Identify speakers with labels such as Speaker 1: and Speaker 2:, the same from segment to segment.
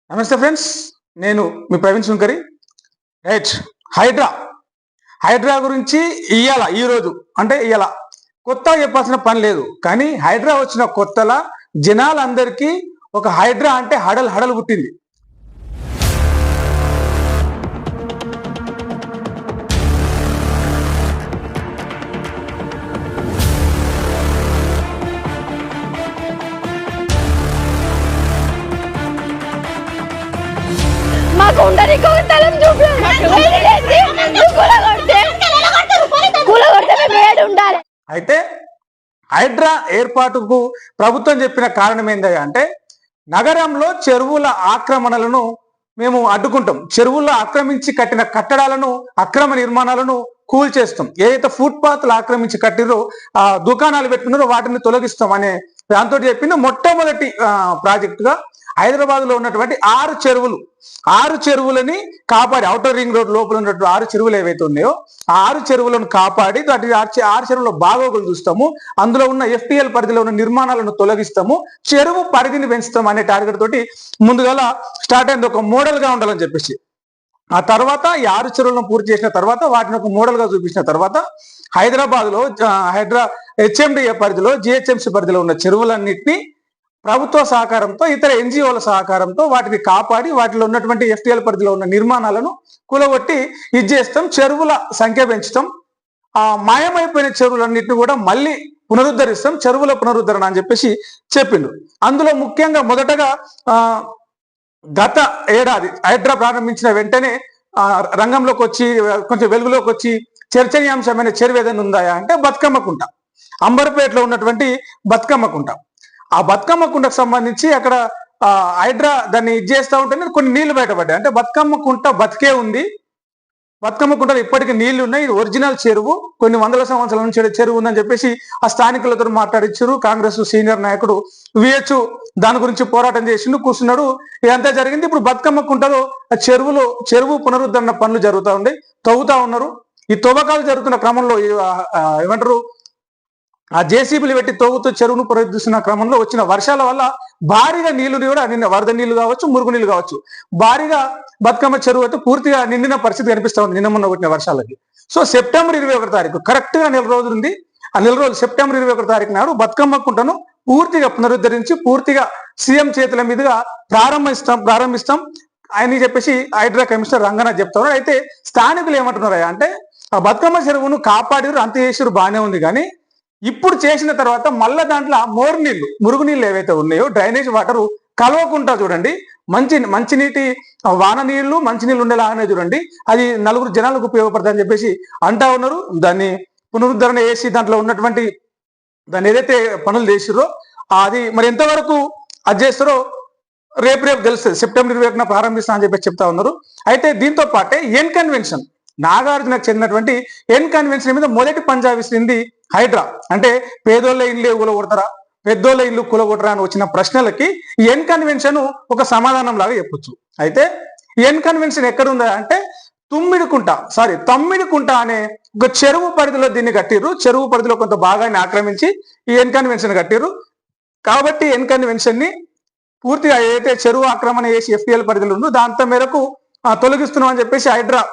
Speaker 1: నమస్తే ఫ్రెండ్స్, నేను మీ ప్రవీణ్ సుంకరి. రైట్, హైడ్రా గురించి ఈరోజు కొత్తగా చెప్పాల్సిన పని లేదు. కానీ హైడ్రా వచ్చిన కొత్తలా జనాలందరికీ ఒక హైడ్రా అంటే హడలు పుట్టింది. అయితే హైడ్రా ఏర్పాటుకు ప్రభుత్వం చెప్పిన కారణం ఏంటంటే అంటే నగరంలో చెరువుల ఆక్రమణలను మేము అడ్డుకుంటాం, చెరువుల్లో ఆక్రమించి కట్టిన కట్టడాలను అక్రమ నిర్మాణాలను కూల్చేస్తాం, ఏదైతే ఫుట్పాత్లు ఆక్రమించి కట్టిరో ఆ దుకాణాలు పెట్టుకున్నారో వాటిని తొలగిస్తాం అనే దాంతో చెప్పింది. మొట్టమొదటి ప్రాజెక్టుగా హైదరాబాద్ లో ఉన్నటువంటి 6 చెరువులని కాపాడి, ఔటర్ రింగ్ రోడ్ లోపల ఉన్నటువంటి 6 చెరువులు ఏవైతే ఉన్నాయో ఆ 6 చెరువులను కాపాడి వాటి 6 చెరువుల బాగోగులు చూస్తాము, అందులో ఉన్న FTL పరిధిలో ఉన్న నిర్మాణాలను తొలగిస్తాము, చెరువు పరిధిని పెంచుతాం అనే టార్గెట్ తోటి ముందుగా స్టార్ట్ అయింది. ఒక మోడల్ గా ఉండాలని చెప్పేసి ఆ తర్వాత ఈ 6 చెరువులను పూర్తి చేసిన తర్వాత వాటిని ఒక మోడల్ గా చూపించిన తర్వాత హైదరాబాద్ లో HMDA పరిధిలో GHMC పరిధిలో ఉన్న చెరువులన్నింటినీ ప్రభుత్వ సహకారంతో ఇతర NGOల సహకారంతో వాటిని కాపాడి వాటిలో ఉన్నటువంటి FTL పరిధిలో ఉన్న నిర్మాణాలను కూలగొట్టి చేస్తాం, చెరువుల సంఖ్య పెంచుతాం, మాయమైపోయిన చెరువులన్నింటినీ కూడా మళ్ళీ పునరుద్ధరిస్తాం, చెరువుల పునరుద్ధరణ అని చెప్పేసి చెప్పిండు. అందులో ముఖ్యంగా మొదటగా గత ఏడాది హైడ్రా ప్రారంభించిన వెంటనే రంగంలోకి వచ్చి కొంచెం వెలుగులోకి వచ్చి చర్చనీయాంశమైన చెరువు ఏదైనా ఉందా అంటే బతుకమ్మ కుంట, అంబర్పేటలో ఉన్నటువంటి బతుకమ్మ కుంట. ఆ బతుకమ్మ కుంటకు సంబంధించి అక్కడ హైడ్రా దాన్ని చేస్తూ ఉంటేనే కొన్ని నీళ్లు బయటపడ్డాయి. అంటే బతుకమ్మ కుంట బతికే ఉంది, బతుకమ్మ కుంటలో ఇప్పటికీ నీళ్లు ఉన్నాయి, ఇది ఒరిజినల్ చెరువు, కొన్ని వందల సంవత్సరాల నుంచి చెరువు ఉందని చెప్పేసి ఆ స్థానికులతో మాట్లాడించారు. కాంగ్రెస్ సీనియర్ నాయకుడు VH దాని గురించి పోరాటం చేసిండు, కూర్చున్నాడు, ఇదంతా జరిగింది. ఇప్పుడు బతుకమ్మ కుంటలో ఆ చెరువు పునరుద్ధరణ పనులు జరుగుతూ ఉండే, తవ్వుతా ఉన్నారు. ఈ తవ్వకాలు జరుగుతున్న క్రమంలో ఏమంటారు ఆ JCBలు పెట్టి తవ్వుతూ చెరువును పునరుద్ధరిస్తున్న క్రమంలో వచ్చిన వర్షాల వల్ల భారీగా నీళ్లు కూడా వరద నీళ్లు కావచ్చు, మురుగు నీళ్లు కావచ్చు, భారీగా బతుకమ్మ చెరువు అయితే పూర్తిగా నిండిన పరిస్థితి కనిపిస్తా ఉంది నిన్న మొన్న కొట్టిన వర్షాలకి. సో సెప్టెంబర్ 21 తారీఖు కరెక్ట్ గా నెల రోజులు ఉంది. ఆ నెల రోజులు సెప్టెంబర్ 21 తారీఖు నాడు బతుకమ్మ కుంటను పూర్తిగా పునరుద్ధరించి పూర్తిగా CM చేతుల మీదుగా ప్రారంభిస్తాం అని చెప్పేసి హైడ్రా కమిషనర్ రంగనాథ్ చెప్తా ఉన్నారు. అయితే స్థానికులు ఏమంటున్నారు అంటే ఆ బతుకమ్మ చెరువును కాపాడిరు, అంత చేసిరు, బాగానే ఉంది, కానీ ఇప్పుడు చేసిన తర్వాత మళ్ళా దాంట్లో మురుగు నీళ్ళు ఏవైతే ఉన్నాయో డ్రైనేజ్ వాటర్ కలవకుండా చూడండి, మంచినీటి వాన నీళ్లు మంచినీళ్ళు ఉండేలాగానే చూడండి, అది 4 జనాలకు ఉపయోగపడుతుంది అని చెప్పేసి అంటా ఉన్నారు. దాన్ని పునరుద్ధరణ చేసి దాంట్లో ఉన్నటువంటి దాన్ని ఏదైతే పనులు చేసిరో అది మరి ఎంతవరకు అది చేస్తారో రేపు తెలుస్తుంది. సెప్టెంబర్ 21 ప్రారంభిస్తా అని చెప్పేసి చెప్తా ఉన్నారు. అయితే దీంతో పాటే ఎన్ కన్వెన్షన్, నాగార్జునకు చెందినటువంటి ఎన్ కన్వెన్షన్ మీద మొదటి పంజా విసిరింది హైడ్రా. అంటే పేదోళ్ళ ఇల్లు కూలగొడతారా, పెద్దోళ్ళ ఇల్లు కూలగొడతారా అని వచ్చిన ప్రశ్నలకి ఎన్ కన్వెన్షన్ ఒక సమాధానం లాగా చెప్పొచ్చు. అయితే ఎన్ కన్వెన్షన్ ఎక్కడుందా అంటే తమ్మిడికుంట అనే ఒక చెరువు పరిధిలో దీన్ని కట్టిర్రు. చెరువు పరిధిలో కొంత భాగాన్ని ఆక్రమించి ఈ ఎన్ కన్వెన్షన్ కట్టిర్రు. కాబట్టి ఎన్ కన్వెన్షన్ ని పూర్తిగా ఏదైతే చెరువు ఆక్రమణ చేసి FTL పరిధిలో ఉందో దాంతో మేరకు తొలగిస్తున్నాం అని చెప్పేసి హైడ్రా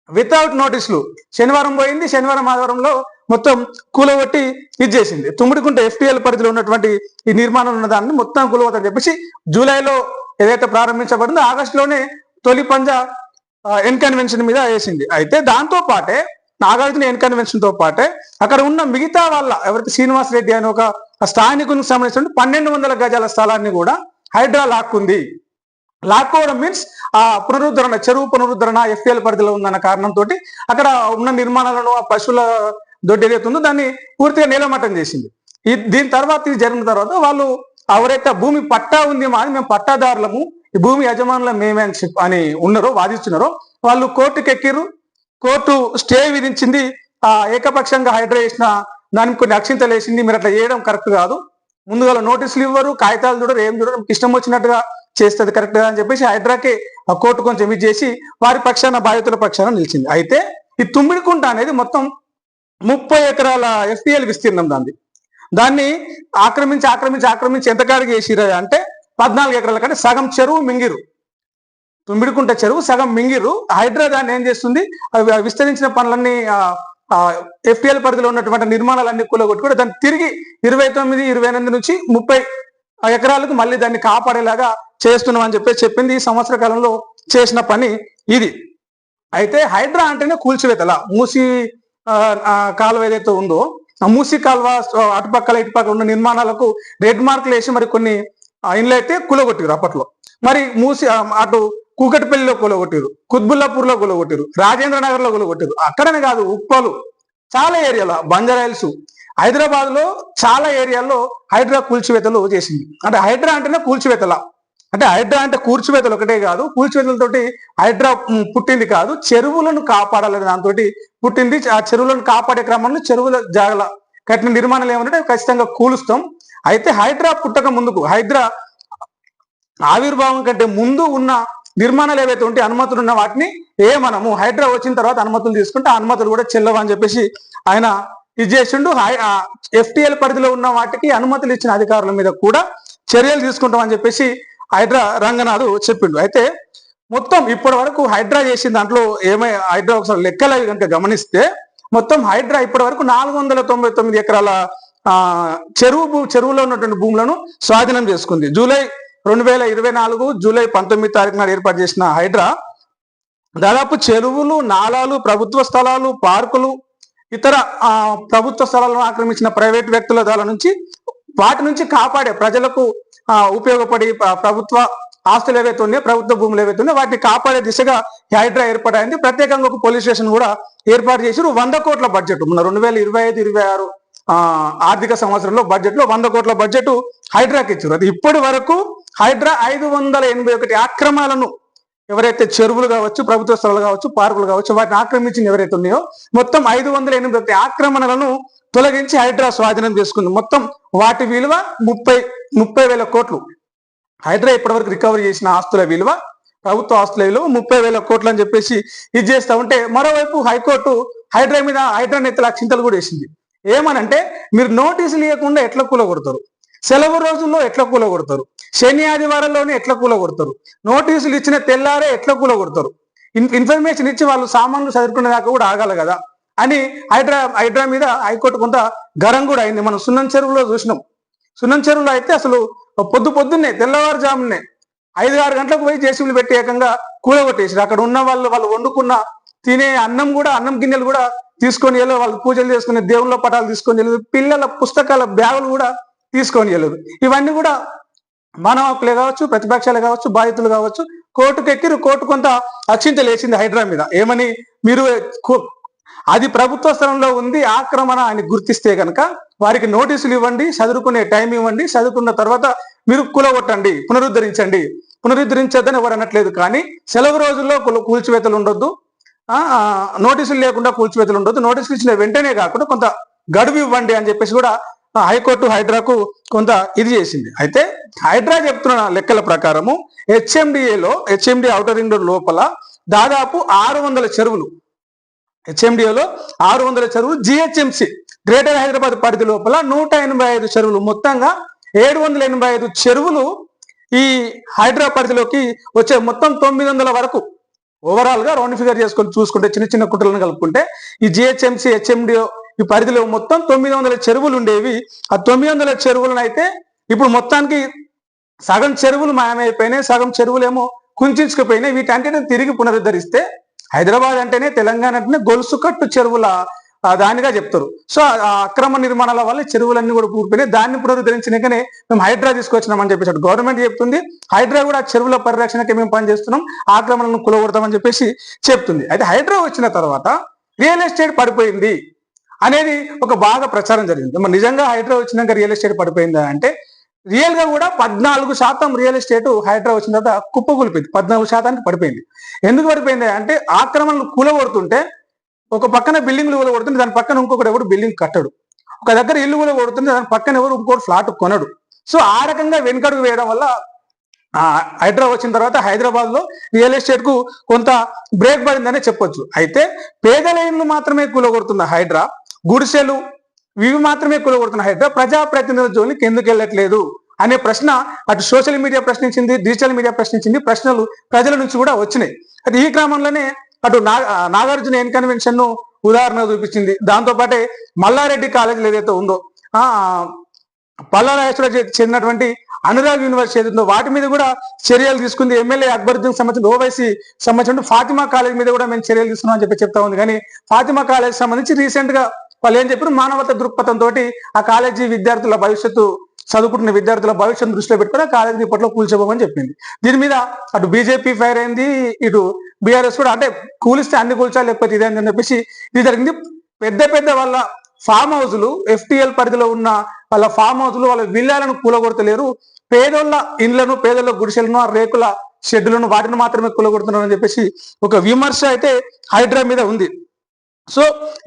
Speaker 1: వితౌట్ నోటీసులు శనివారం పోయింది. శనివారం ఆదివారంలో మొత్తం కూలగొట్టి చేసింది. తుమ్మిడికుంట FTL పరిధిలో ఉన్నటువంటి ఈ నిర్మాణం ఉన్న దాన్ని మొత్తం కూలగొట్టని చెప్పేసి జూలైలో ఏదైతే ప్రారంభించబడిందో ఆగస్టులోనే తొలి పంజా ఎన్ కన్వెన్షన్ మీద వేసింది. అయితే దాంతో పాటే నాగార్జున ఎన్ కన్వెన్షన్ తో పాటే అక్కడ ఉన్న మిగతా వాళ్ళ ఎవరైతే శ్రీనివాస్ రెడ్డి అని ఒక స్థానికునికి సంబంధించిన 1200 గజాల స్థలాన్ని కూడా హైడ్రా లాక్కోవడం మీన్స్ ఆ పునరుద్ధరణ, చెరువు పునరుద్ధరణ FTL పరిధిలో ఉందన్న కారణంతో అక్కడ ఉన్న నిర్మాణాలను ఆ పశువుల దొడ్డి ఏదైతే ఉందో దాన్ని పూర్తిగా నీలమట్టం చేసింది. దీని తర్వాత ఇది జరిగిన తర్వాత వాళ్ళు ఎవరైతే భూమి పట్టా ఉంది మాది, మేము పట్టాదారులము, ఈ భూమి యజమానుల మేమే అని ఉన్నారో వాదిస్తున్నారో వాళ్ళు కోర్టుకు ఎక్కిర్రు. కోర్టు స్టే విధించింది. ఏకపక్షంగా హైడ్రా చేసిన దానికి కొన్ని అక్షింతలు వేసింది. మీరు అట్లా చేయడం కరెక్ట్ కాదు, ముందుగా నోటీసులు ఇవ్వరు, కాగితాలు చూడరు, ఏం చూడరు, ఇష్టం వచ్చినట్టుగా చేస్తుంది కరెక్ట్ అని చెప్పేసి హైడ్రాకి ఆ కోర్టు కొంచెం ఇది చేసి వారి పక్షాన బాధితుల పక్షాన నిలిచింది. అయితే ఈ తుమ్మిడికుంట అనేది మొత్తం 30 ఎకరాల FTL విస్తీర్ణం దాన్ని ఆక్రమించి ఎంతకాడికి చేసిరా అంటే 14 ఎకరాల కంటే సగం చెరువు మింగిరు. తుమ్మిడికుంట చెరువు సగం మింగిరు. హైడ్రా దాన్ని ఏం చేస్తుంది, విస్తరించిన పనులన్నీ FTL పరిధిలో ఉన్నటువంటి నిర్మాణాలన్నీ కూలగొట్టి కూడా దాన్ని తిరిగి 29, 28 నుంచి 30 ఎకరాలకు మళ్ళీ దాన్ని కాపాడేలాగా చేస్తున్నాం అని చెప్పింది. ఈ సంవత్సర కాలంలో చేసిన పని ఇది. అయితే హైడ్రా అంటేనే కూల్చివేతల. మూసి కాలువ ఏదైతే ఉందో ఆ మూసి కాలువ అటుపక్కల ఇటుపక్కల ఉన్న నిర్మాణాలకు రెడ్ మార్కులు వేసి మరి కొన్ని ఇండ్లు అయితే కూలగొట్టిరు అప్పట్లో. మరి మూసి అటు కూకటిపల్లిలో కూలగొట్టిరు, కుత్బుల్లాపూర్లో కూలగొట్టిరు, రాజేంద్ర నగర్ లో కూలగొట్టిరు. అక్కడనే కాదు, ఉప్పలు చాలా ఏరియాలో, బంజారాయిల్స్, హైదరాబాద్ లో చాలా ఏరియాల్లో హైడ్రా కూల్చివేతలు చేసింది. అంటే హైడ్రా అంటేనే కూల్చివేతల. అంటే హైడ్రా అంటే కూల్చివేతలు ఒకటే కాదు, కూల్చివేతలతోటి హైడ్రా పుట్టింది కాదు, చెరువులను కాపాడాలనే దాంతో పుట్టింది. ఆ చెరువులను కాపాడే క్రమంలో చెరువుల జాగల కట్టిన నిర్మాణాలు ఏమంటే ఖచ్చితంగా కూలుస్తాం. అయితే హైడ్రా పుట్టక ముందుకు, హైడ్రా ఆవిర్భావం కంటే ముందు ఉన్న నిర్మాణాలు ఏవైతే ఉంటే అనుమతులు ఉన్న వాటిని మనము హైడ్రా వచ్చిన తర్వాత అనుమతులు తీసుకుంటే ఆ అనుమతులు కూడా చెల్లవు అని చెప్పేసి ఆయన ఇది చేసిండు. FTL పరిధిలో ఉన్న వాటికి అనుమతులు ఇచ్చిన అధికారుల మీద కూడా చర్యలు తీసుకుంటామని చెప్పేసి హైడ్రా రంగనాథ్ చెప్పిండు. అయితే మొత్తం ఇప్పటి వరకు హైడ్రా చేసిన దాంట్లో హైడ్రా ఒకసారి లెక్కలు కనుక గమనిస్తే మొత్తం హైడ్రా ఇప్పటి వరకు 499 ఎకరాల చెరువులో ఉన్నటువంటి భూములను స్వాధీనం చేసుకుంది. జూలై 2024 జూలై 19 తారీఖున ఏర్పాటు చేసిన హైడ్రా దాదాపు చెరువులు, నాలాలు, ప్రభుత్వ స్థలాలు, పార్కులు, ఇతర ప్రభుత్వ స్థలాలను ఆక్రమించిన ప్రైవేట్ వ్యక్తుల దాల నుంచి వాటి నుంచి కాపాడే ప్రజలకు ఉపయోగపడి ప్రభుత్వ ఆస్తులు ఏవైతే ఉన్నాయో, ప్రభుత్వ భూములు ఏవైతే ఉన్నాయో వాటిని కాపాడే దిశగా హైడ్రా ఏర్పాటైంది. ప్రత్యేకంగా ఒక పోలీస్ స్టేషన్ కూడా ఏర్పాటు చేసి 100 కోట్ల బడ్జెట్ మన 2025-26 ఆర్థిక సంవత్సరంలో బడ్జెట్ లో 100 కోట్ల బడ్జెట్ హైడ్రాకి ఇచ్చారు. అది ఇప్పటి వరకు హైడ్రా 581 ఆక్రమాలను ఎవరైతే చెరువులు కావచ్చు, ప్రభుత్వ స్థలాలు కావచ్చు, పార్కులు కావచ్చు, వాటిని ఆక్రమించిన ఎవరైతే ఉన్నాయో మొత్తం 581 ఆక్రమణలను తొలగించి హైడ్రా స్వాధీనం చేసుకుంది. మొత్తం వాటి విలువ 30,000 కోట్లు. హైడ్రా ఇప్పటివరకు రికవరీ చేసిన ఆస్తుల విలువ, ప్రభుత్వ ఆస్తుల విలువ 30,000 కోట్లు అని చెప్పేసి ఇది చేస్తా ఉంటే, మరోవైపు హైకోర్టు హైడ్రా నెత్తల అక్షింతలు కూడా వేసింది. ఏమనంటే, మీరు నోటీసులు ఇవ్వకుండా ఎట్లా కూలగొడతారు, సెలవు రోజుల్లో ఎట్లా కూలగొడతారు, శని ఆదివారాల్లోనే ఎట్లా కూలగొడతారు, నోటీసులు ఇచ్చిన తెల్లారే ఎట్లా కూలగొడతారు, ఇన్ఫర్మేషన్ ఇచ్చి వాళ్ళు సామాన్లు చదువుకునే దాకా కూడా ఆగాలి కదా అని హైడ్రా మీద హైకోర్టు కొంత గరం కూడా అయింది. మనం సున్నం చెరువులో చూసినాం. సున్నం చెరువులో అయితే అసలు పొద్దున్నే తెల్లవారుజామునే 5-6 గంటలకు పోయి జేసీబీలు పెట్టి ఏకంగా కూలగొట్టేసారు. అక్కడ ఉన్న వాళ్ళు వండుకున్న తినే అన్నం గిన్నెలు కూడా తీసుకొని వెళ్ళరు, వాళ్ళు పూజలు చేసుకునే దేవుళ్ళ పటాలు తీసుకొని వెళ్ళరు, పిల్లల పుస్తకాల బ్యాగులు కూడా తీసుకొని వెళ్ళరు. ఇవన్నీ కూడా మానవ హక్కులే కావచ్చు, ప్రతిపక్షాలే కావచ్చు, బాధితులు కావచ్చు, కోర్టుకు ఎక్కిరు. కోర్టు కొంత అక్షింతలు వేసింది హైడ్రా మీద. ఏమని, మీరు అది ప్రభుత్వ స్థలంలో ఉంది, ఆక్రమణ అని గుర్తిస్తే కనుక వారికి నోటీసులు ఇవ్వండి, చదువుకునే టైం ఇవ్వండి, చదువుకున్న తర్వాత మీరు కూలగొట్టండి, పునరుద్ధరించొద్దని ఎవరు అనట్లేదు. కానీ సెలవు రోజుల్లో కూల్చివేతలు ఉండొద్దు, నోటీసులు లేకుండా కూల్చివేతలు ఉండొద్దు, నోటీసులు ఇచ్చిన వెంటనే కాకుండా కొంత గడువు ఇవ్వండి అని చెప్పేసి కూడా హైకోర్టు హైడ్రాకు కొంత ఇది చేసింది. అయితే హైడ్రా చెప్తున్న లెక్కల ప్రకారము హెచ్ఎండిఏ ఔటర్ రింగ్ రోడ్ లోపల దాదాపు 600 చెరువులు, హెచ్ఎండిఏలో 600 చెరువులు, జిహెచ్ఎంసి గ్రేటర్ హైదరాబాద్ పరిధి లోపల 185 చెరువులు, మొత్తంగా 785 చెరువులు ఈ హైడ్రా పరిధిలోకి వచ్చే. మొత్తం 900 వరకు ఓవరాల్ గా రౌండ్ ఫిగర్ చేసుకొని చూసుకుంటే, చిన్న చిన్న కుట్రలను కలుపుకుంటే ఈ జిహెచ్ఎంసి హెచ్ఎండిఓ ఈ పరిధిలో మొత్తం 900 చెరువులు ఉండేవి. ఆ 900 చెరువులను అయితే ఇప్పుడు మొత్తానికి సగం చెరువులు మాయమైపోయినాయి, సగం చెరువులేమో కుంచుకుపోయినాయి. వీటంటే తిరిగి పునరుద్ధరిస్తే హైదరాబాద్ అంటేనే, తెలంగాణ అంటేనే గొలుసు కట్టు చెరువుల దానిగా చెప్తారు. సో ఆ అక్రమ నిర్మాణాల వల్ల చెరువులన్నీ కూడా కూలిపోయినాయి. దాన్ని పునరుద్ధరించినాకనే మేము హైడ్రా తీసుకొచ్చినామని చెప్పేసి గవర్నమెంట్ చెప్తుంది. హైడ్రా కూడా చెరువుల పరిరక్షణకి మేము పనిచేస్తున్నాం, ఆక్రమణలను కూలగొడతామని చెప్పేసి చెప్తుంది. అయితే హైడ్రా వచ్చిన తర్వాత రియల్ ఎస్టేట్ పడిపోయింది అనేది ఒక బాగా ప్రచారం జరిగింది. మరి నిజంగా హైడ్రా వచ్చినాక రియల్ ఎస్టేట్ పడిపోయిందా అంటే, రియల్ గా కూడా 14% రియల్ ఎస్టేట్ హైడ్రా వచ్చిన తర్వాత కుప్పకూలిపోయింది. 14% పడిపోయింది. ఎందుకు పడిపోయింది అంటే ఆక్రమణలు కూలగొడుతుంటే ఒక పక్కన బిల్డింగ్లు కూలగొడుతుంటే దాని పక్కన ఇంకొకటి ఎవరు బిల్డింగ్ కట్టడు. ఒక దగ్గర ఇల్లు కూలగొడుతుంటే దాని పక్కన ఎవరు ఇంకోటి ఫ్లాట్ కొనడు. సో ఆ రకంగా వెనుకడుగు వేయడం వల్ల హైడ్రా వచ్చిన తర్వాత హైదరాబాద్ లో రియల్ ఎస్టేట్ కు కొంత బ్రేక్ పడిందనే చెప్పొచ్చు. అయితే పేదల ఇళ్ళు మాత్రమే కూలగొడుతున్న హైడ్రా, గుడిసెలు ఇవి మాత్రమే కూలగొడుతున్న హైడ్రా ప్రజాప్రతినిధుల జోలికి ఎందుకు వెళ్ళట్లేదు అనే ప్రశ్న అటు సోషల్ మీడియా ప్రశ్నించింది, డిజిటల్ మీడియా ప్రశ్నించింది, ప్రశ్నలు ప్రజల నుంచి కూడా వచ్చినాయి. అయితే ఈ క్రమంలోనే అటు నాగార్జున ఎన్ కన్వెన్షన్ ను ఉదాహరణ చూపించింది. దాంతో పాటే మల్లారెడ్డి కాలేజీలు ఏదైతే ఉందో పల్లారాజేశ్వర చెందినటువంటి అనురాగ్ యూనివర్సిటీ ఏదైతుందో వాటి మీద కూడా చర్యలు తీసుకుంది. ఎమ్మెల్యే అక్బరుద్దీన్ సంబంధించిన ఓవైసీ సంబంధించిన ఫాతిమా కాలేజ్ మీద కూడా మేము చర్యలు తీసుకున్నాం అని చెప్తా ఉంది. కానీ ఫాతిమా కాలేజ్ సంబంధించి రీసెంట్ గా వాళ్ళు ఏం చెప్పారు, మానవత దృక్పథంతో ఆ కాలేజీ విద్యార్థుల భవిష్యత్తు చదువుకుంటున్న విద్యార్థుల భవిష్యత్తు దృష్టిలో పెట్టుకుని ఆ కాలేజీ ఇప్పట్లో కూల్చోబోమని చెప్పింది. దీని మీద అటు బీజేపీ ఫైర్ అయింది, ఇటు బీఆర్ఎస్ కూడా అంటే కూలిస్తే అన్ని కూల్చాలి లేకపోతే ఇదే అని చెప్పేసి ఇది జరిగింది. పెద్ద పెద్ద వాళ్ళ ఫామ్ హౌజులు ఎఫ్టీఎల్ పరిధిలో ఉన్న వాళ్ళ ఫామ్ హౌజులు వాళ్ళ విల్లాలను కూలగొడతలేరు, పేదోళ్ళ ఇండ్లను పేదోళ్ళ గుడిసెలను రేకుల షెడ్డులను వాటిని మాత్రమే కూలగొడుతున్నారు అని చెప్పేసి ఒక విమర్శ అయితే హైడ్రా మీద ఉంది. సో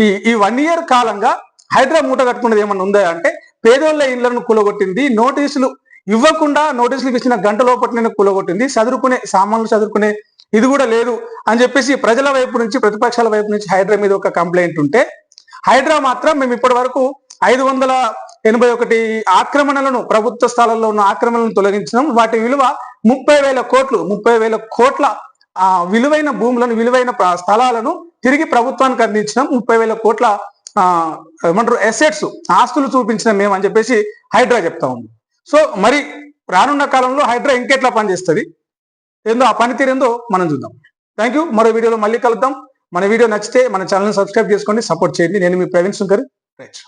Speaker 1: ఈ 1 year కాలంగా హైడ్రా మూట కట్టుకున్నది ఏమన్నా ఉందా అంటే పేదోళ్ళ ఇళ్లను కూలగొట్టింది, నోటీసులు ఇవ్వకుండా నోటీసులు ఇచ్చిన గంట లోపట్లనే కూలగొట్టింది, సామాన్లు చదువుకునే ఇది కూడా లేదు అని చెప్పేసి ప్రజల వైపు నుంచి ప్రతిపక్షాల వైపు నుంచి హైడ్రా మీద ఒక కంప్లైంట్ ఉంటే హైడ్రా మాత్రం మేము ఇప్పటి వరకు 581 ఆక్రమణలను ప్రభుత్వ స్థలాల్లో ఉన్న ఆక్రమణలను తొలగించినాం, వాటి విలువ 30,000 కోట్ల విలువైన భూములను విలువైన స్థలాలను తిరిగి ప్రభుత్వానికి అందించినాం, 30,000 కోట్ల ఏమంటారు అసెట్స్ ఆస్తులు చూపించినాం మేము అని చెప్పేసి హైడ్రా చెప్తా ఉంది. సో మరి రానున్న కాలంలో హైడ్రా ఇంకెట్లా పనిచేస్తుంది ఏందో ఆ పనితీరు ఏందో మనం చూద్దాం. Thank you. మరో వీడియోలో మళ్ళీ కలుద్దాం. మన వీడియో నచ్చితే మన ఛానల్ సబ్స్క్రైబ్ చేసుకోండి, సపోర్ట్ చేయండి. నేను మీ ప్రవీణ్ శంకర్. రైట్.